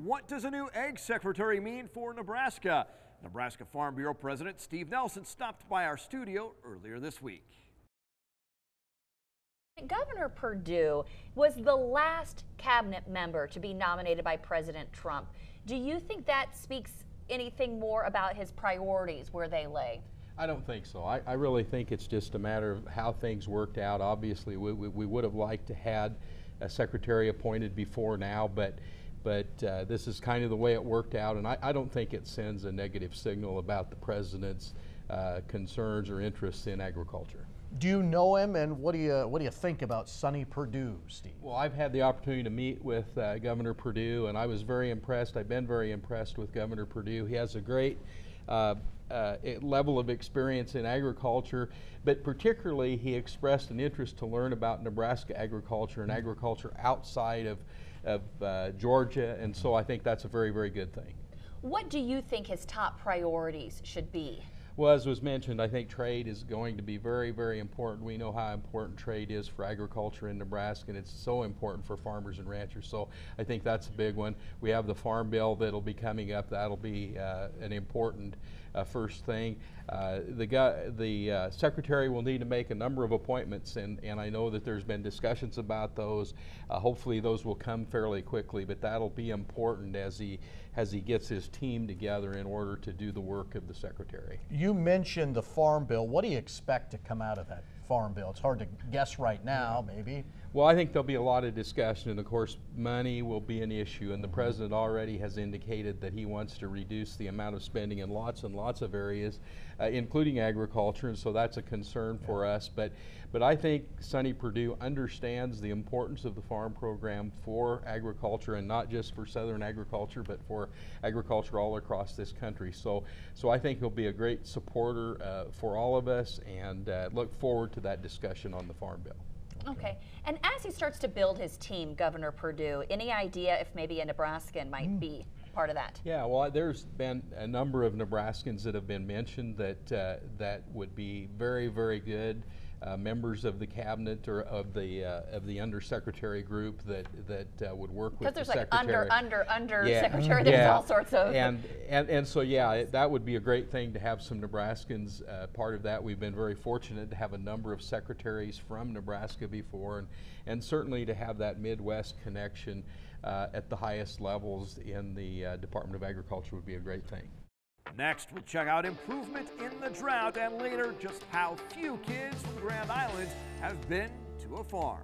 what does a new Ag Secretary mean for Nebraska? Nebraska Farm Bureau President Steve Nelson stopped by our studio earlier this week. Governor Perdue was the last cabinet member to be nominated by President Trump. Do you think that speaks anything more about his priorities, where they lay? I don't think so. I really think it's just a matter of how things worked out. Obviously, we would have liked to had a secretary appointed before now, but this is kind of the way it worked out, and I don't think it sends a negative signal about the president's concerns or interests in agriculture. Do you know him, and what do you think about Sonny Perdue, Steve? Well, I've had the opportunity to meet with Governor Perdue, and I was very impressed. I've been very impressed with Governor Perdue. He has a great level of experience in agriculture, but particularly he expressed an interest to learn about Nebraska agriculture and agriculture outside of Georgia, and so I think that's a very, very good thing. What do you think his top priorities should be? Well, as was mentioned, I think trade is going to be very, very important. We know how important trade is for agriculture in Nebraska, and it's so important for farmers and ranchers. So I think that's a big one. We have the Farm Bill that'll be coming up. That'll be an important first thing. The Secretary will need to make a number of appointments, and I know that there's been discussions about those. Hopefully those will come fairly quickly, but that'll be important as he gets his team together in order to do the work of the Secretary. You mentioned the Farm Bill. What do you expect to come out of that Farm Bill? It's hard to guess right now, maybe. Well, I think there'll be a lot of discussion, and of course money will be an issue, and the President already has indicated that he wants to reduce the amount of spending in lots and lots of areas, including agriculture, and so that's a concern for us. But I think Sonny Perdue understands the importance of the farm program for agriculture, and not just for southern agriculture, but for agriculture all across this country. So I think he'll be a great supporter for all of us, and look forward to that discussion on the Farm Bill. Okay, and as he starts to build his team, Governor Perdue, any idea if maybe a Nebraskan might be part of that? Yeah, well, there's been a number of Nebraskans that have been mentioned that would be very, very good members of the cabinet or of the undersecretary group that would work with the secretary. Because there's like under secretary. There's all sorts of. And so yeah, that would be a great thing to have some Nebraskans part of that. We've been very fortunate to have a number of secretaries from Nebraska before, and certainly to have that Midwest connection at the highest levels in the Department of Agriculture would be a great thing. Next, we'll check out improvement in the drought, and later just how few kids from Grand Island have been to a farm.